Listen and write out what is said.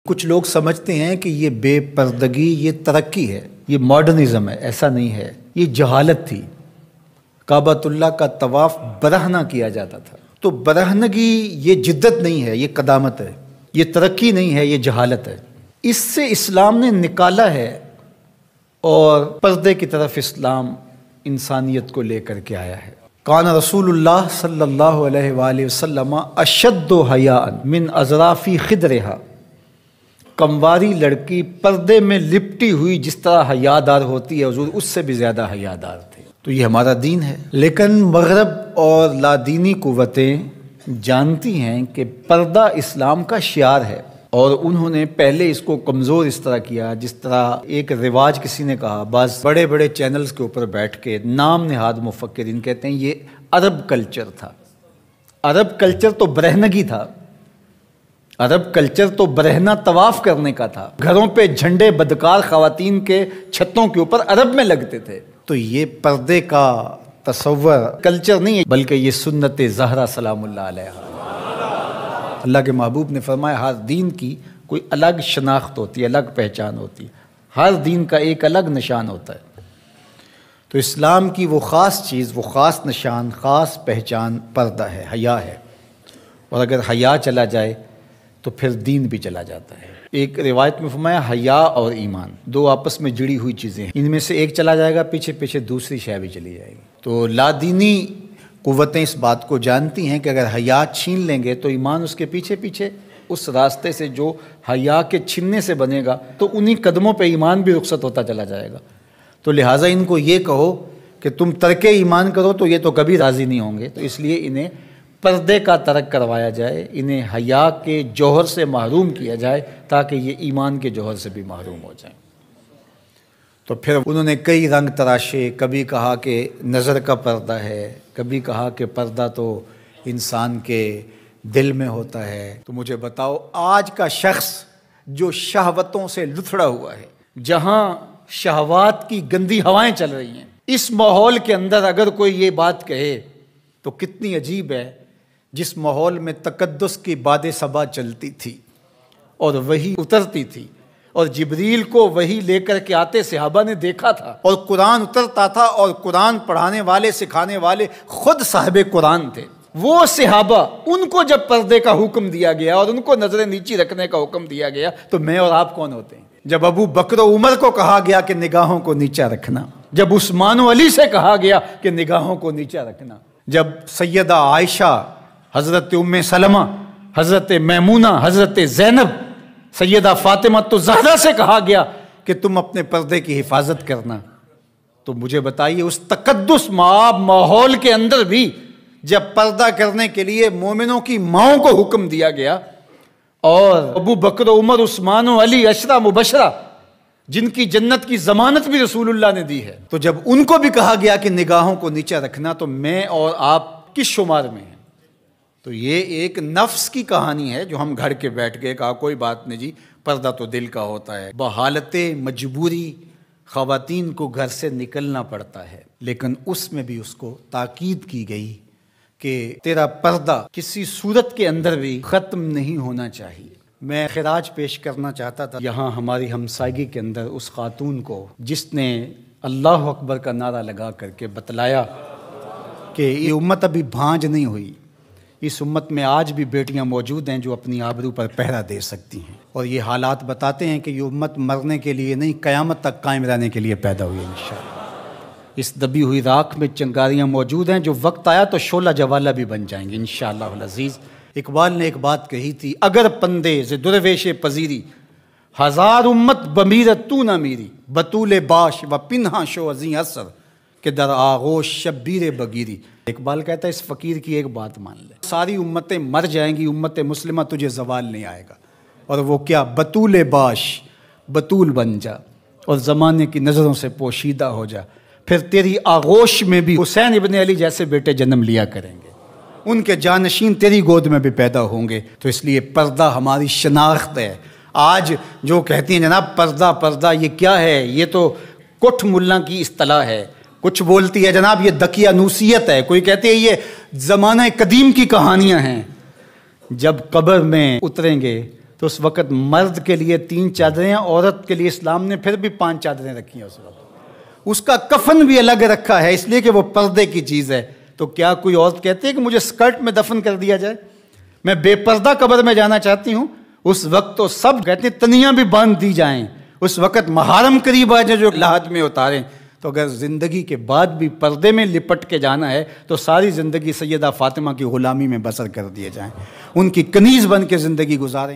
کچھ لوگ سمجھتے ہیں کہ یہ بے پردگی یہ ترقی ہے، یہ ماڈرنزم ہے۔ ایسا نہیں ہے، یہ جہالت تھی۔ کعبۃ اللہ کا طواف برہنہ کیا جاتا تھا، تو برہنگی یہ جدت نہیں ہے، یہ قدامت ہے، یہ ترقی نہیں ہے، یہ جہالت ہے۔ اس سے اسلام نے نکالا ہے، اور پردے کی طرف اسلام انسانیت کو لے کر کے آیا ہے۔ کان رسول اللہ صلی اللہ علیہ وآلہ وسلم اشد حیاء من اظراف خدرہا، کمواری لڑکی پردے میں لپٹی ہوئی جس طرح حیادار ہوتی ہے، حضور اس سے بھی زیادہ حیادار تھے۔ تو یہ ہمارا دین ہے، لیکن مغرب اور لادینی قوتیں جانتی ہیں کہ پردہ اسلام کا شعار ہے، اور انہوں نے پہلے اس کو کمزور اس طرح کیا جس طرح ایک رواج کسی نے کہا، بعض بڑے بڑے چینلز کے اوپر بیٹھ کے نام نہاد مفکرین کہتے ہیں یہ عرب کلچر تھا۔ عرب کلچر تو برہنگی تھا، عرب کلچر تو برہنہ طواف کرنے کا تھا، گھروں پہ جھنڈے بدکار خواتین کے چھتوں کے اوپر عرب میں لگتے تھے۔ تو یہ پردے کا تصور کلچر نہیں ہے، بلکہ یہ سنت زہرا سلام اللہ علیہا۔ اللہ کے محبوب نے فرمایا ہر دین کی کوئی الگ شناخت ہوتی ہے، الگ پہچان ہوتی ہے، ہر دین کا ایک الگ نشان ہوتا ہے۔ تو اسلام کی وہ خاص چیز، وہ خاص نشان، خاص پہچان پردہ ہے، حیا ہے، اور اگر حیا چلا جائے تو پھر دین بھی چلا جاتا ہے۔ ایک روایت میں فرمایا حیا اور ایمان دو آپس میں جڑی ہوئی چیزیں ہیں، ان میں سے ایک چلا جائے گا پیچھے پیچھے دوسری شے بھی چلی جائے گی۔ تو لادینی قوتیں اس بات کو جانتی ہیں کہ اگر حیا چھین لیں گے تو ایمان اس کے پیچھے پیچھے اس راستے سے جو حیا کے چھننے سے بنے گا، تو انہی قدموں پہ ایمان بھی رخصت ہوتا چلا جائے گا۔ تو لہٰذا ان کو یہ کہو کہ تم ترک ایمان کرو تو یہ تو کبھی راضی نہیں ہوں گے، تو اس لیے انہیں پردے کا ترک کروایا جائے، انہیں حیا کے جوہر سے محروم کیا جائے تاکہ یہ ایمان کے جوہر سے بھی محروم ہو جائیں۔ تو پھر انہوں نے کئی رنگ تراشے، کبھی کہا کہ نظر کا پردہ ہے، کبھی کہا کہ پردہ تو انسان کے دل میں ہوتا ہے۔ تو مجھے بتاؤ آج کا شخص جو شہوتوں سے لتھڑا ہوا ہے، جہاں شہوات کی گندی ہوائیں چل رہی ہیں، اس ماحول کے اندر اگر کوئی یہ بات کہے تو کتنی عجیب ہے، جس ماحول میں تقدس کی باد صبا چلتی تھی اور وحی اترتی تھی، اور جبریل کو وحی لے کر کے آتے صحابہ نے دیکھا تھا، اور قرآن اترتا تھا، اور قرآن پڑھانے والے سکھانے والے خود صاحب قرآن تھے۔ وہ صحابہ، ان کو جب پردے کا حکم دیا گیا اور ان کو نظریں نیچی رکھنے کا حکم دیا گیا، تو میں اور آپ کون ہوتے ہیں؟ جب ابو بکر و عمر کو کہا گیا کہ نگاہوں کو نیچا رکھنا، جب عثمان و علی سے کہا گیا کہ نگاہوں کو نیچا رکھنا، جب سیدہ عائشہ، حضرت ام سلمہ، حضرت میمونہ، حضرت زینب، سیدہ فاطمہ تو زہرا سے کہا گیا کہ تم اپنے پردے کی حفاظت کرنا، تو مجھے بتائیے اس تقدس ماحول کے اندر بھی جب پردہ کرنے کے لیے مومنوں کی ماؤں کو حکم دیا گیا، اور ابو بکر و عمر، عثمان و علی عشرہ مبشرہ جن کی جنت کی ضمانت بھی رسول اللہ نے دی ہے، تو جب ان کو بھی کہا گیا کہ نگاہوں کو نیچا رکھنا، تو میں اور آپ کس شمار میں ہیں؟ تو یہ ایک نفس کی کہانی ہے جو ہم گھڑ کے بیٹھ گئے، کہا کوئی بات نہیں جی، پردہ تو دل کا ہوتا ہے۔ بحالت مجبوری خواتین کو گھر سے نکلنا پڑتا ہے، لیکن اس میں بھی اس کو تاکید کی گئی کہ تیرا پردہ کسی صورت کے اندر بھی ختم نہیں ہونا چاہیے۔ میں خراج پیش کرنا چاہتا تھا یہاں ہماری ہمسائیگی کے اندر اس خاتون کو جس نے اللہ اکبر کا نعرہ لگا کر کے بتلایا کہ یہ امت ابھی بھانج نہیں ہوئی، اس امت میں آج بھی بیٹیاں موجود ہیں جو اپنی آبرو پر پہرا دے سکتی ہیں، اور یہ حالات بتاتے ہیں کہ یہ امت مرنے کے لیے نہیں، قیامت تک قائم رہنے کے لیے پیدا ہوئی ہے انشاءاللہ۔ اس دبی ہوئی راکھ میں چنگاریاں موجود ہیں، جو وقت آیا تو شعلہ جوالہ بھی بن جائیں گے انشاءاللہ العزیز۔ اقبال نے ایک بات کہی تھی، اگر پندے ز درویش پذیری، ہزار امت بمیرت تو نہ میری، بطول باش و پنہا شو ازیں اثر کہ در آغوش شبیر بگیری۔ اقبال کہتا ہے اس فقیر کی ایک بات مان لے، ساری امتیں مر جائیں گی، امت مسلمہ تجھے زوال نہیں آئے گا، اور وہ کیا؟ بطول باش، بطول بن جا اور زمانے کی نظروں سے پوشیدہ ہو جا، پھر تیری آغوش میں بھی حسین ابن علی جیسے بیٹے جنم لیا کریں گے، ان کے جانشین تیری گود میں بھی پیدا ہوں گے۔ تو اس لیے پردہ ہماری شناخت ہے۔ آج جو کہتی ہیں جناب پردہ پردہ، یہ کیا ہے؟ یہ تو کٹھ ملا کی اصطلاح ہے۔ کچھ بولتی ہے جناب یہ دقیانوسیت ہے، کوئی کہتی ہے یہ زمانہ قدیم کی کہانیاں ہیں۔ جب قبر میں اتریں گے تو اس وقت مرد کے لیے 3 چادریں، عورت کے لیے اسلام نے پھر بھی 5 چادریں رکھی ہیں اس وقت. اس کا کفن بھی الگ رکھا ہے اس لیے کہ وہ پردے کی چیز ہے. تو کیا کوئی عورت کہتی ہے کہ مجھے اسکرٹ میں دفن کر دیا جائے، میں بے پردہ قبر میں جانا چاہتی ہوں؟ اس وقت تو سب کہتے ہیں تنیاں بھی باندھ دی جائیں، اس وقت محارم قریب آ جائیں جو لحد میں اتاریں. تو اگر زندگی کے بعد بھی پردے میں لپٹ کے جانا ہے تو ساری زندگی سیدہ فاطمہ کی غلامی میں بسر کر دیے جائیں، ان کی کنیز بن کے زندگی گزاریں.